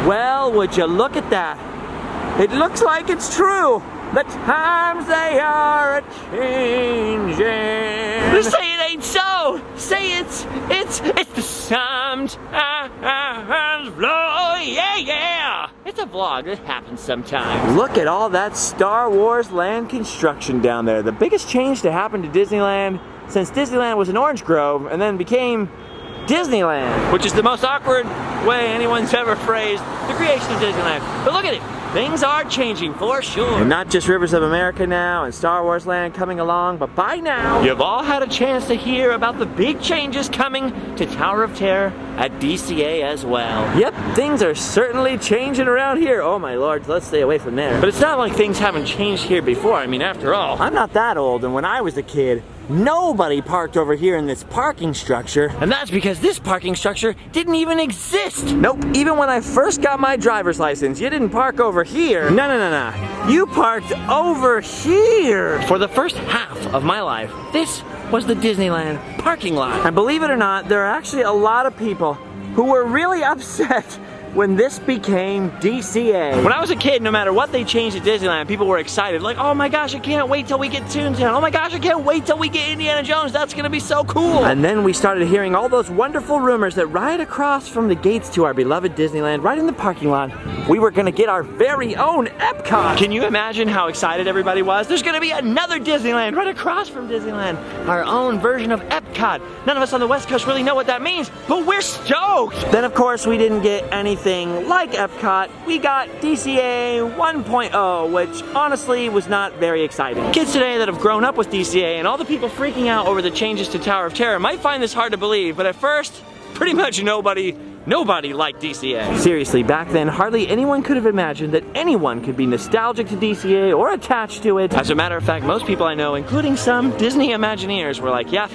Well, would you look at that? It looks like it's true. The times they are a-changing. Say it ain't so. Say it's the sometimes blow. Yeah. It's a vlog. It happens sometimes. Look at all that Star Wars land construction down there. The biggest change to happen to Disneyland since Disneyland was an orange grove and then became Disneyland. Which is the most awkward way anyone's ever phrased the creation of Disneyland. But look at it. Things are changing for sure. And not just Rivers of America now and Star Wars Land coming along, but by now, you've all had a chance to hear about the big changes coming to Tower of Terror at DCA as well. Yep, things are certainly changing around here. Oh my lord, let's stay away from there. But it's not like things haven't changed here before. I mean, after all, I'm not that old, and when I was a kid, nobody parked over here in this parking structure. And that's because this parking structure didn't even exist. Nope, even when I first got my driver's license, you didn't park over here. No. You parked over here. For the first half of my life, this was the Disneyland parking lot. And believe it or not, there are actually a lot of people who were really upset when this became DCA. When I was a kid, no matter what they changed at Disneyland, people were excited. Like, oh my gosh, I can't wait till we get Toontown. Oh my gosh, I can't wait till we get Indiana Jones. That's gonna be so cool. And then we started hearing all those wonderful rumors that right across from the gates to our beloved Disneyland, right in the parking lot, we were gonna get our very own Epcot. Can you imagine how excited everybody was? There's gonna be another Disneyland right across from Disneyland. Our own version of Epcot. None of us on the West Coast really know what that means, but we're stoked. Then of course we didn't get anything like Epcot. We got DCA 1.0, which honestly was not very exciting. Kids today that have grown up with DCA and all the people freaking out over the changes to Tower of Terror might find this hard to believe, but at first, pretty much nobody liked DCA. Seriously, back then, hardly anyone could have imagined that anyone could be nostalgic to DCA or attached to it. As a matter of fact, most people I know, including some Disney Imagineers, were like, yeah,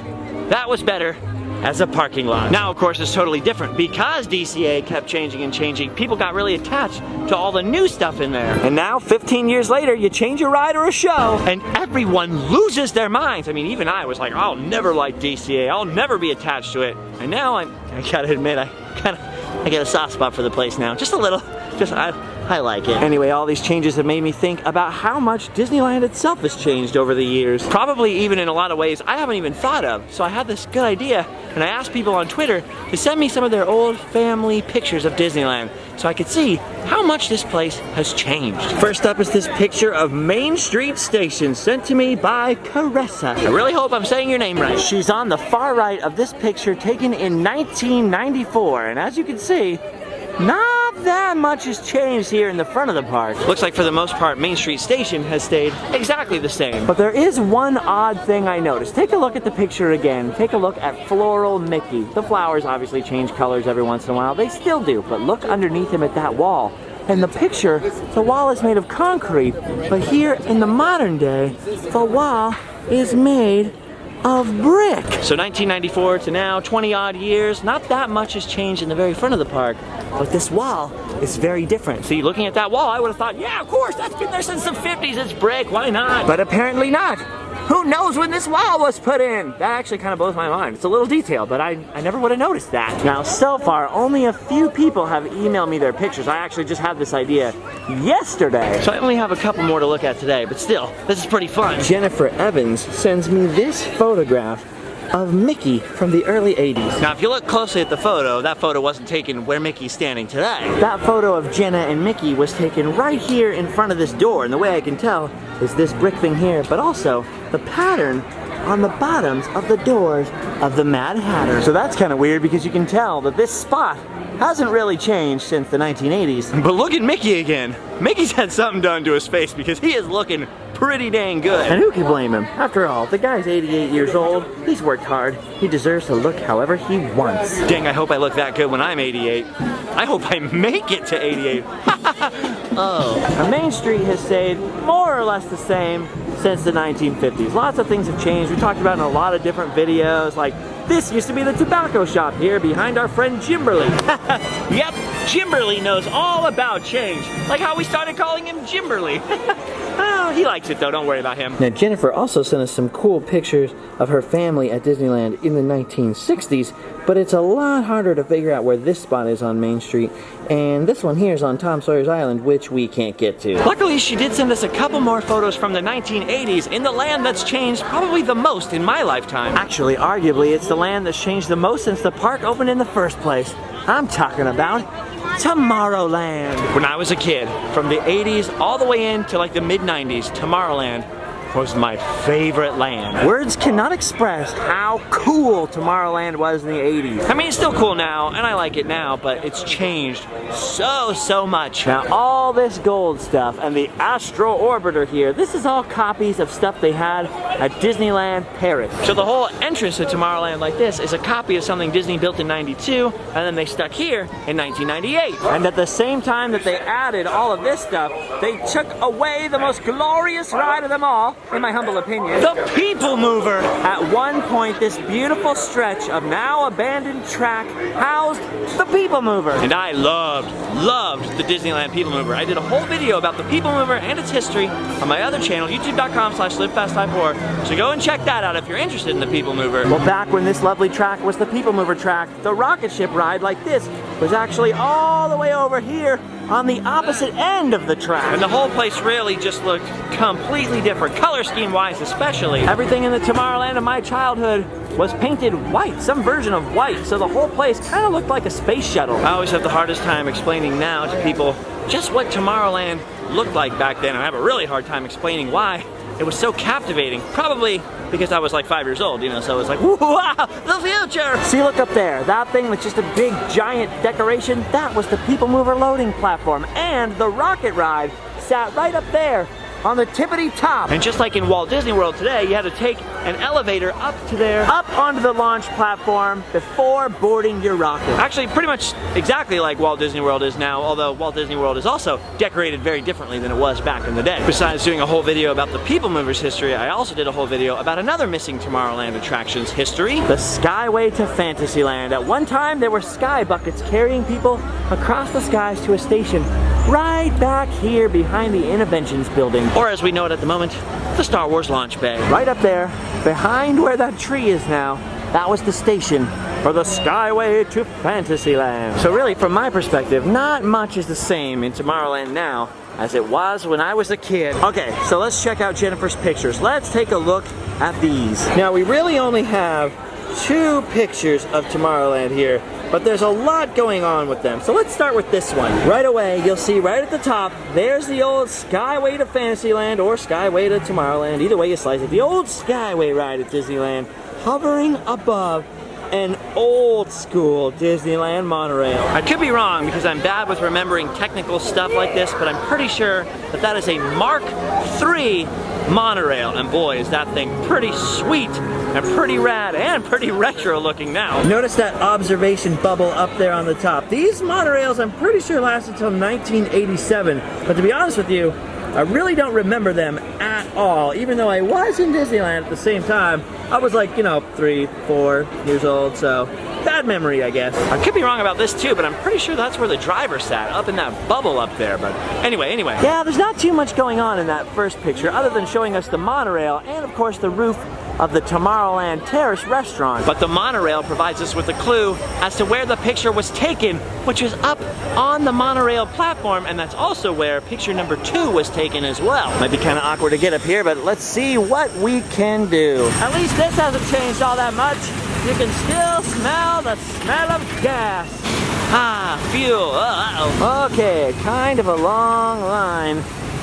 that was better as a parking lot. Now, of course, it's totally different. Because DCA kept changing and changing, people got really attached to all the new stuff in there. And now, 15 years later, you change a ride or a show, and everyone loses their minds. I mean, even I was like, I'll never like DCA. I'll never be attached to it. And now, I gotta admit, I get a soft spot for the place now. Just a little. I like it. Anyway, all these changes have made me think about how much Disneyland itself has changed over the years. Probably even in a lot of ways I haven't even thought of. So I had this good idea, and I asked people on Twitter to send me some of their old family pictures of Disneyland so I could see how much this place has changed. First up is this picture of Main Street Station sent to me by Caressa. I really hope I'm saying your name right. She's on the far right of this picture taken in 1994, and as you can see, not that much has changed here in the front of the park. Looks like for the most part, Main Street Station has stayed exactly the same. But there is one odd thing I noticed. Take a look at the picture again. Take a look at Floral Mickey. The flowers obviously change colors every once in a while. They still do, but look underneath him at that wall. In the picture, the wall is made of concrete, but here in the modern day, the wall is made of brick. So 1994 to now, 20 odd years, not that much has changed in the very front of the park, but this wall is very different. See, looking at that wall, I would have thought, yeah, of course, that's been there since the 50s, it's brick, why not? But apparently not. Who knows when this wall was put in? That actually kind of blows my mind. It's a little detail, but I never would have noticed that. Now, so far, only a few people have emailed me their pictures. I actually just had this idea yesterday. So I only have a couple more to look at today, but still, this is pretty fun. Jennifer Evans sends me this photograph of Mickey from the early 80s. Now, if you look closely at the photo, that photo wasn't taken where Mickey's standing today. That photo of Jenna and Mickey was taken right here in front of this door, and the way I can tell is this brick thing here, but also the pattern on the bottoms of the doors of the Mad Hatter. So that's kind of weird because you can tell that this spot hasn't really changed since the 1980s. But look at Mickey again. Mickey's had something done to his face because he is looking pretty dang good. And who can blame him? After all, the guy's 88 years old. He's worked hard. He deserves to look however he wants. Dang, I hope I look that good when I'm 88. I hope I make it to 88. Oh. Main Street has stayed more or less the same since the 1950s. Lots of things have changed. We talked about in a lot of different videos, like This used to be the tobacco shop here behind our friend Jimberly. Yep, Jimberly knows all about change. Like how we started calling him Jimberly. Oh, he likes it though, don't worry about him. Now Jennifer also sent us some cool pictures of her family at Disneyland in the 1960s, but it's a lot harder to figure out where this spot is on Main Street, and this one here is on Tom Sawyer's Island, which we can't get to. Luckily, she did send us a couple more photos from the 1980s in the land that's changed probably the most in my lifetime. Actually, arguably, it's the land that's changed the most since the park opened in the first place. I'm talking about Tomorrowland. When I was a kid, from the 80s all the way into like the mid-90s, Tomorrowland was my favorite land. Words cannot express how cool Tomorrowland was in the 80s. I mean, it's still cool now, and I like it now, but it's changed so much. Now, all this gold stuff and the Astro Orbiter here, this is all copies of stuff they had at Disneyland Paris. So the whole entrance to Tomorrowland like this is a copy of something Disney built in '92, and then they stuck here in 1998. And at the same time that they added all of this stuff, they took away the most glorious ride of them all, in my humble opinion, The People Mover! At one point, this beautiful stretch of now abandoned track housed the People Mover. And I loved the Disneyland People Mover. I did a whole video about the People Mover and its history on my other channel, youtube.com/livefasttype4. So go and check that out if you're interested in the People Mover. Well, back when this lovely track was the People Mover track, the rocket ship ride like this was actually all the way over here on the opposite end of the track. And the whole place really just looked completely different, color scheme wise especially. Everything in the Tomorrowland of my childhood was painted white, some version of white, so the whole place kind of looked like a space shuttle. I always have the hardest time explaining now to people just what Tomorrowland looked like back then. I have a really hard time explaining why it was so captivating. Probably because I was like 5 years old, you know, so it was like, wow, the future! See, look up there. That thing with just a big, giant decoration, that was the People Mover loading platform. And the rocket ride sat right up there on the tippity top. And just like in Walt Disney World today, you had to take an elevator up to there, up onto the launch platform before boarding your rocket. Actually, pretty much exactly like Walt Disney World is now, although Walt Disney World is also decorated very differently than it was back in the day. Besides doing a whole video about the People Movers history, I also did a whole video about another missing Tomorrowland attraction's history. The Skyway to Fantasyland. At one time, there were sky buckets carrying people across the skies to a station right back here behind the Interventions building. Or as we know it at the moment, the Star Wars launch bay. Right up there, behind where that tree is now, that was the station for the Skyway to Fantasyland. So really, from my perspective, not much is the same in Tomorrowland now as it was when I was a kid. Okay, so let's check out Jennifer's pictures. Let's take a look at these. Now, we really only have 2 pictures of Tomorrowland here, but there's a lot going on with them. So let's start with this one. Right away, you'll see right at the top, there's the old Skyway to Fantasyland or Skyway to Tomorrowland, either way you slice it. The old Skyway ride at Disneyland, hovering above an old school Disneyland monorail. I could be wrong because I'm bad with remembering technical stuff like this, but I'm pretty sure that that is a Mark III monorail, and boy is that thing pretty sweet and pretty rad and pretty retro looking now. Notice that observation bubble up there on the top. These monorails I'm pretty sure lasted until 1987, but to be honest with you, I really don't remember them at all. Even though I was in Disneyland at the same time, I was like, you know, 3, 4 years old, so bad memory, I guess. I could be wrong about this too, but I'm pretty sure that's where the driver sat, up in that bubble up there, but anyway. Yeah, there's not too much going on in that first picture, other than showing us the monorail and, of course, the roof of the Tomorrowland Terrace restaurant. But the monorail provides us with a clue as to where the picture was taken, which is up on the monorail platform, and that's also where picture number 2 was taken as well. Might be kind of awkward to get up here, but let's see what we can do. At least this hasn't changed all that much. You can still smell the smell of gas. Ah, fuel. Uh-oh. Okay, kind of a long line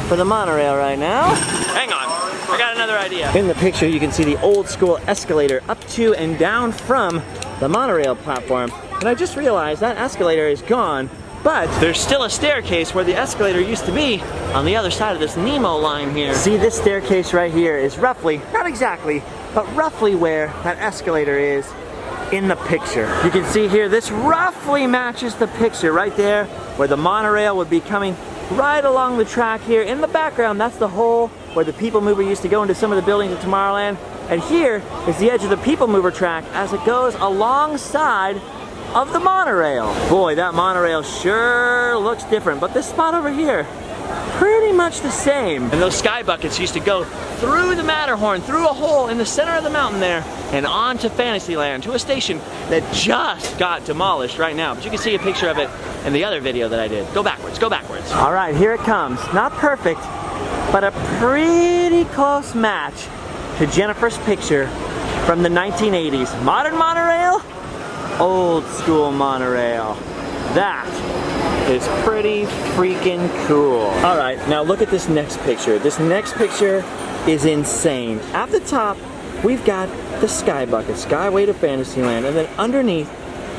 for the monorail right now. Hang on, I got another idea. In the picture, you can see the old school escalator up to and down from the monorail platform. And I just realized that escalator is gone, but there's still a staircase where the escalator used to be on the other side of this Nemo line here. See, this staircase right here is roughly, not exactly, but roughly where that escalator is in the picture. You can see here, this roughly matches the picture right there where the monorail would be coming right along the track here. In the background, that's the hole where the People Mover used to go into some of the buildings at Tomorrowland. And here is the edge of the People Mover track as it goes alongside of the monorail. Boy, that monorail sure looks different, but this spot over here, pretty much the same. And those sky buckets used to go through the Matterhorn, through a hole in the center of the mountain there, and on to Fantasyland, to a station that just got demolished right now. But you can see a picture of it in the other video that I did. Go backwards, go backwards. All right, here it comes. Not perfect, but a pretty close match to Jennifer's picture from the 1980s. Modern monorail, old school monorail. That is pretty freaking cool. All right, now look at this next picture. This next picture is insane. At the top, we've got the sky bucket, Skyway to Fantasyland, and then underneath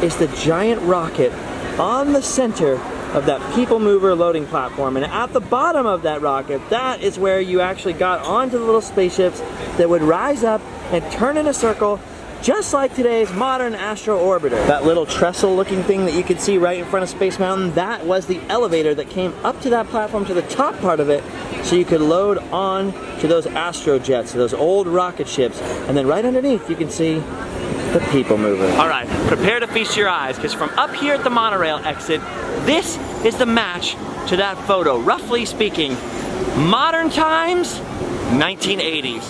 is the giant rocket on the center of that People Mover loading platform. And at the bottom of that rocket, that is where you actually got onto the little spaceships that would rise up and turn in a circle, just like today's modern Astro Orbiter. That little trestle looking thing that you can see right in front of Space Mountain, that was the elevator that came up to that platform, to the top part of it, so you could load on to those Astro Jets, those old rocket ships. And then right underneath you can see the People Mover. All right, prepare to feast your eyes, because from up here at the monorail exit, this is the match to that photo. Roughly speaking, modern times, 1980s.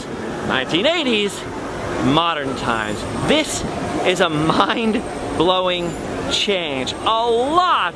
1980s, modern times. This is a mind-blowing change. A lot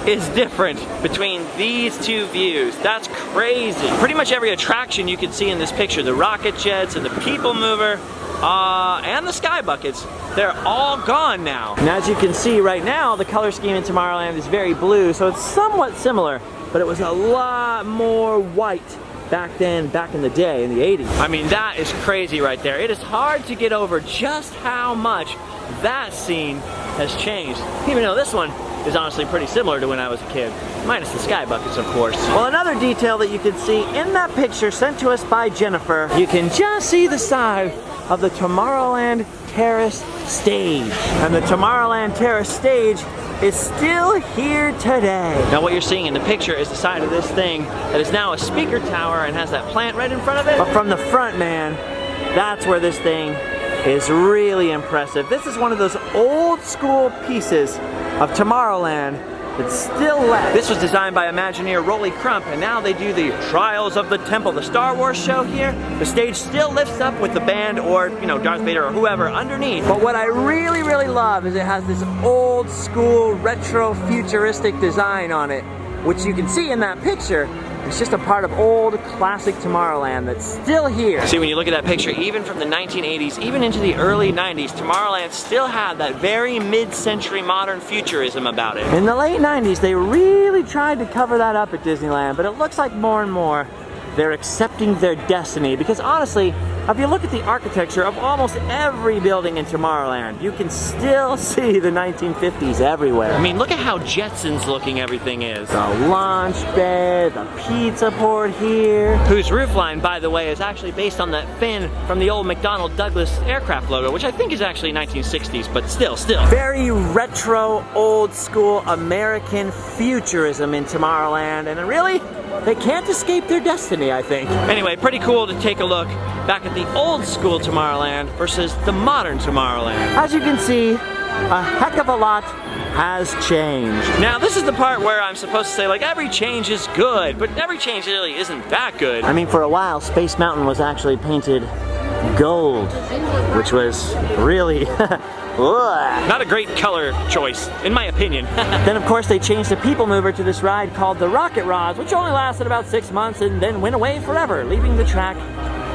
is different between these two views. That's crazy. Pretty much every attraction you can see in this picture, the rocket jets and the People Mover, and the sky buckets, they're all gone now. And as you can see right now, the color scheme in Tomorrowland is very blue, so it's somewhat similar, but it was a lot more white back then, back in the day, in the 80s. I mean, that is crazy right there. It is hard to get over just how much that scene has changed, even though this one is honestly pretty similar to when I was a kid, minus the sky buckets, of course. Well, another detail that you can see in that picture sent to us by Jennifer, you can just see the side of the Tomorrowland Terrace stage. And the Tomorrowland Terrace stage is still here today. Now what you're seeing in the picture is the side of this thing that is now a speaker tower and has that plant right in front of it. But from the front, man, that's where this thing is really impressive. This is one of those old school pieces of Tomorrowland that's still left. This was designed by Imagineer Rolly Crump, and now they do the Trials of the Temple, the Star Wars show here. The stage still lifts up with the band or, you know, Darth Vader or whoever underneath. But what I really, really love is it has this old school, retro, futuristic design on it, which you can see in that picture. It's just a part of old classic Tomorrowland that's still here. See, when you look at that picture, even from the 1980s, even into the early 90s, Tomorrowland still had that very mid-century modern futurism about it. In the late 90s, they really tried to cover that up at Disneyland, but it looks like more and more they're accepting their destiny, because honestly, if you look at the architecture of almost every building in Tomorrowland, you can still see the 1950s everywhere. I mean, look at how Jetsons looking everything is. The launch bed, the pizza port here. Whose roofline, by the way, is actually based on that fin from the old McDonnell Douglas aircraft logo, which I think is actually 1960s, but still. Very retro, old school American futurism in Tomorrowland, and really, they can't escape their destiny, I think. Anyway, pretty cool to take a look back at the old school Tomorrowland versus the modern Tomorrowland. As you can see, a heck of a lot has changed. Now, this is the part where I'm supposed to say, like, every change is good, but every change really isn't that good. I mean, for a while, Space Mountain was actually painted gold, which was really not a great color choice, in my opinion. Then, of course, they changed the People Mover to this ride called the Rocket Rods, which only lasted about 6 months and then went away forever, leaving the track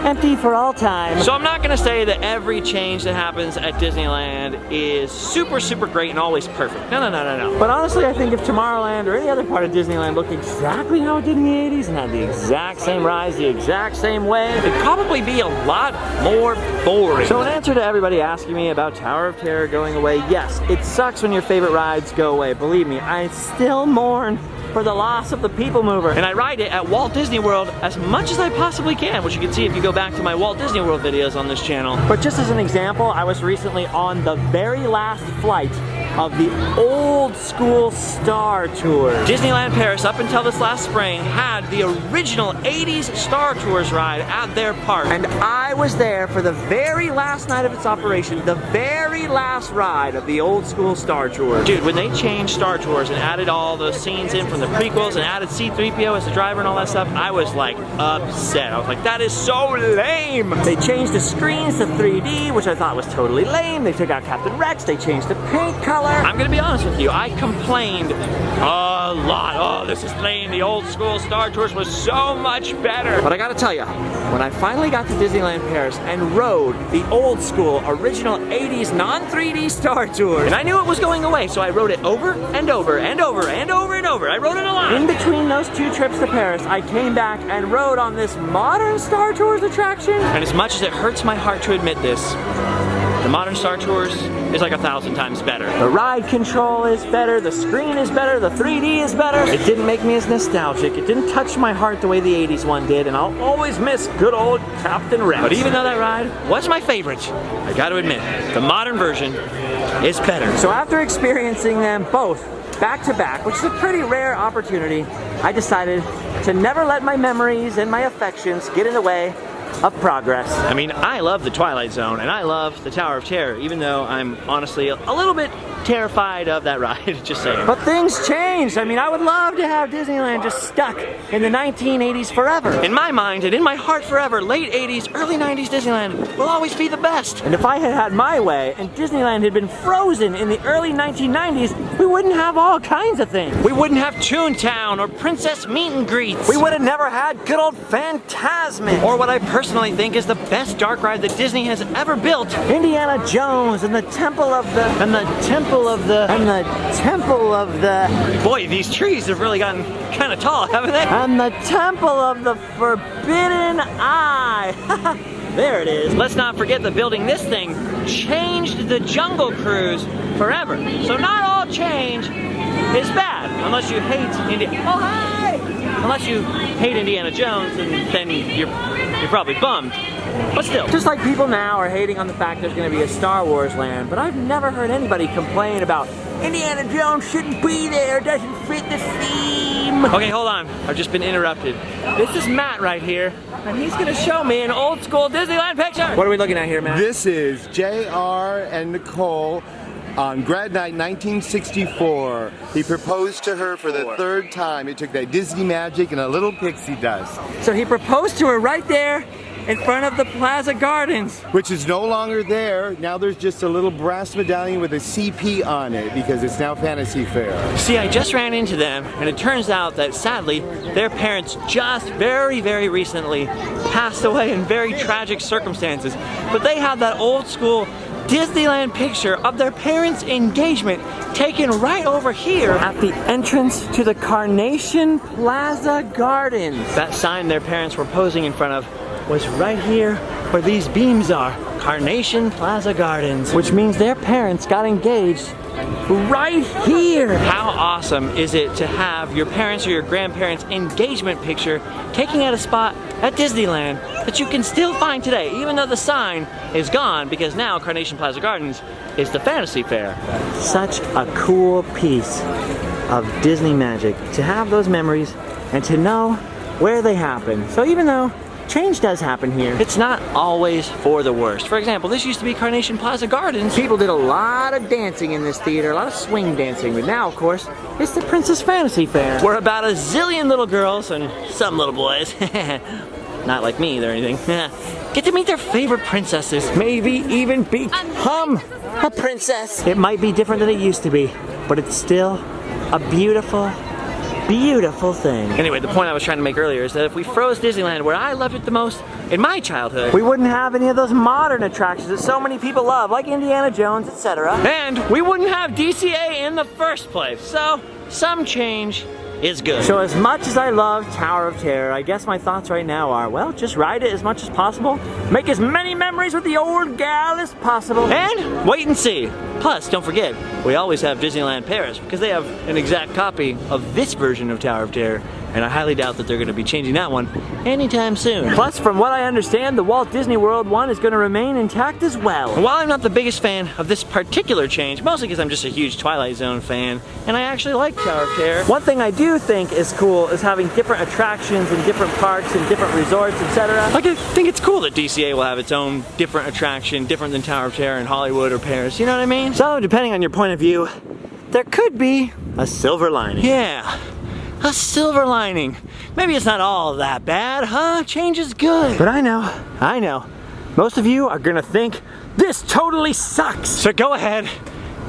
empty for all time. So I'm not gonna say that every change that happens at Disneyland is super, super great and always perfect. No. But honestly, I think if Tomorrowland or any other part of Disneyland looked exactly how it did in the 80s and had the exact same rides the exact same way, it'd probably be a lot more boring. So in answer to everybody asking me about Tower of Terror going away, yes, it sucks when your favorite rides go away. Believe me, I still mourn for the loss of the People Mover. And I ride it at Walt Disney World as much as I possibly can, which you can see if you go back to my Walt Disney World videos on this channel. But just as an example, I was recently on the very last flight of the old school Star Tour. Disneyland Paris, up until this last spring, had the original 80s Star Tours ride at their park. And I was there for the very last night of its operation, the very last ride of the old school Star Tour. Dude, when they changed Star Tours and added all those scenes in from the prequels and added C-3PO as the driver and all that stuff, I was like upset. I was like, that is so lame. They changed the screens to 3D, which I thought was totally lame. They took out Captain Rex, they changed the paint color. I'm gonna be honest with you, I complained a lot. Oh, this is lame. The old school Star Tours was so much better. But I gotta tell you, when I finally got to Disneyland Paris and rode the old school original 80s non-3D Star Tours, And I knew it was going away, so I rode it over and over and over and over and over. I rode it a lot. in between those 2 trips to Paris, I came back and rode on this modern Star Tours attraction. And as much as it hurts my heart to admit this, the modern Star Tours is like 1,000 times better. The ride control is better, the screen is better, the 3D is better. It didn't make me as nostalgic, it didn't touch my heart the way the 80s one did, and I'll always miss good old Captain Rex. But even though that ride was my favorite, I gotta admit, the modern version is better. So after experiencing them both back to back, which is a pretty rare opportunity, I decided to never let my memories and my affections get in the way of progress. I mean, I love the Twilight Zone and I love the Tower of Terror, even though I'm honestly a little bit terrified of that ride, just saying. But things changed. I mean, I would love to have Disneyland just stuck in the 1980s forever. In my mind and in my heart forever, late 80s, early 90s Disneyland will always be the best. And if I had had my way and Disneyland had been frozen in the early 1990s, we wouldn't have all kinds of things. We wouldn't have Toontown or Princess Meet and Greets. We would have never had good old Fantasmic. Or what I personally think is the best dark ride that Disney has ever built. Indiana Jones and the Temple of the... And the Temple of the... And the Temple of the... Boy, these trees have really gotten kind of tall, haven't they? And the Temple of the Forbidden Eye. There it is. Let's not forget that building this thing changed the Jungle Cruise forever. So not all change is bad, unless you hate Indiana. Oh, hi! Unless you hate Indiana Jones, and then you're probably bummed. But still. Just like people now are hating on the fact there's going to be a Star Wars land, but I've never heard anybody complain about Indiana Jones shouldn't be there, doesn't fit the theme. Okay, hold on. I've just been interrupted. This is Matt right here, and he's going to show me an old school Disneyland picture. What are we looking at here, Matt? This is JR and Nicole on grad night 1964. He proposed to her for the 3rd time. It took that Disney magic and a little pixie dust. So he proposed to her right there in front of the Plaza Gardens. Which is no longer there. Now there's just a little brass medallion with a CP on it because it's now Fantasy Fair. See, I just ran into them, and it turns out that sadly, their parents just very, very recently passed away in very tragic circumstances. But they had that old school Disneyland picture of their parents' engagement taken right over here At the entrance to the Carnation Plaza Gardens. That sign their parents were posing in front of was right here where these beams are. Carnation Plaza Gardens. Which means their parents got engaged right here. How awesome is it to have your parents or your grandparents' engagement picture taking at a spot at Disneyland that you can still find today, even though the sign is gone, because now Carnation Plaza Gardens is the Fantasy Fair. Such a cool piece of Disney magic to have those memories and to know where they happen. So even though change does happen here, It's not always for the worst. For example, this used to be Carnation Plaza Gardens. people did a lot of dancing in this theater, a lot of swing dancing, but now, of course, it's the Princess Fantasy Fair. Where about a zillion little girls and some little boys, not like me or anything, get to meet their favorite princesses. Maybe even become a princess. It might be different than it used to be, but it's still a beautiful, beautiful thing. Anyway, the point I was trying to make earlier is that if we froze Disneyland where I loved it the most in my childhood, We wouldn't have any of those modern attractions that so many people love, like Indiana Jones, etc. and we wouldn't have DCA in the first place. So, some change is good. So as much as I love Tower of Terror, I guess my thoughts right now are, well, just ride it as much as possible, make as many memories with the old gal as possible. And wait and see. Plus, don't forget, we always have Disneyland Paris because they have an exact copy of this version of Tower of Terror and I highly doubt that they're going to be changing that one anytime soon. Plus, from what I understand, the Walt Disney World one is going to remain intact as well. And while I'm not the biggest fan of this particular change, mostly because I'm just a huge Twilight Zone fan, and I actually like Tower of Terror. One thing I do think is cool is having different attractions and different parks and different resorts, etc. Like, I think it's cool that DCA will have its own different attraction, different than Tower of Terror in Hollywood or Paris, you know what I mean? So, depending on your point of view, there could be a silver lining. Yeah, a silver lining. Maybe it's not all that bad, huh? Change is good. But I know, most of you are gonna think, this totally sucks! So go ahead,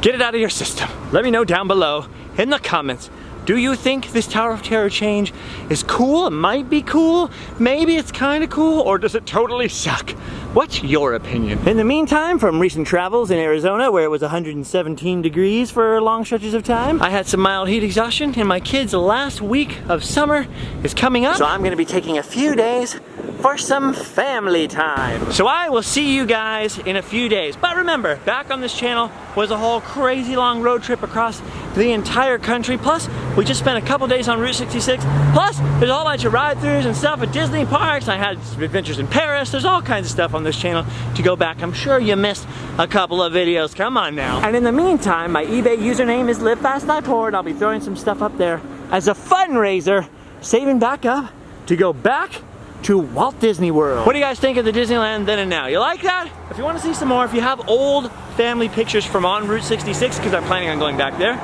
get it out of your system. Let me know down below in the comments. Do you think this Tower of Terror change is cool? It might be cool. Maybe it's kind of cool, or does it totally suck? What's your opinion? In the meantime, from recent travels in Arizona, where it was 117 degrees for long stretches of time, I had some mild heat exhaustion, and my kids' last week of summer is coming up. so I'm gonna be taking a few days for some family time. So I will see you guys in a few days. But remember, back on this channel was a whole crazy long road trip across the entire country. Plus, we just spent a couple days on Route 66. Plus, there's a whole bunch of ride-throughs and stuff at Disney parks. I had adventures in Paris. There's all kinds of stuff on this channel to go back. I'm sure you missed a couple of videos. Come on now. And in the meantime, my eBay username is LiveFastDiePoor, and I'll be throwing some stuff up there as a fundraiser, saving back up to go back to Walt Disney World. What do you guys think of the Disneyland then and now? You like that? If you want to see some more, if you have old family pictures from on Route 66, because I'm planning on going back there,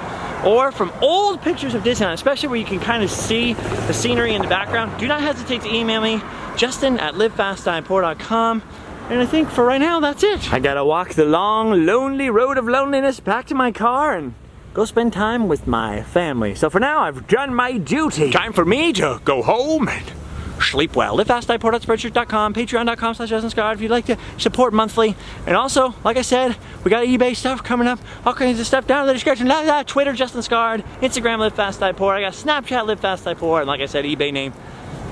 or from old pictures of Disneyland, especially where you can kind of see the scenery in the background, do not hesitate to email me, Justin@livefastdiepoor.com. And I think for right now, that's it. I gotta walk the long, lonely road of loneliness back to my car and go spend time with my family. So for now, I've done my duty. Time for me to go home and sleep well. LiveFastDiePoor.spreadshirt.com, Patreon.com/JustinScott if you'd like to support monthly. And also, like I said, we got eBay stuff coming up, all kinds of stuff down in the description. Twitter, Justin Scard, Instagram, LiveFastDiePoor. I got Snapchat, LiveFastDiePoor, and like I said, eBay name,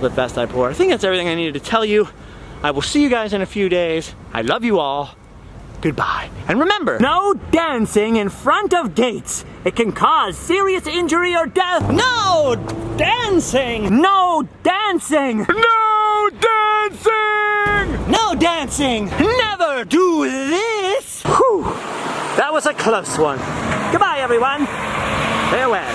LiveFastDiePoor. I think that's everything I needed to tell you. I will see you guys in a few days. I love you all. Goodbye. And remember, no dancing in front of gates. It can cause serious injury or death. no dancing! No dancing! No dancing! No dancing! Never do this! Whew. That was a close one. Goodbye, everyone. Farewell.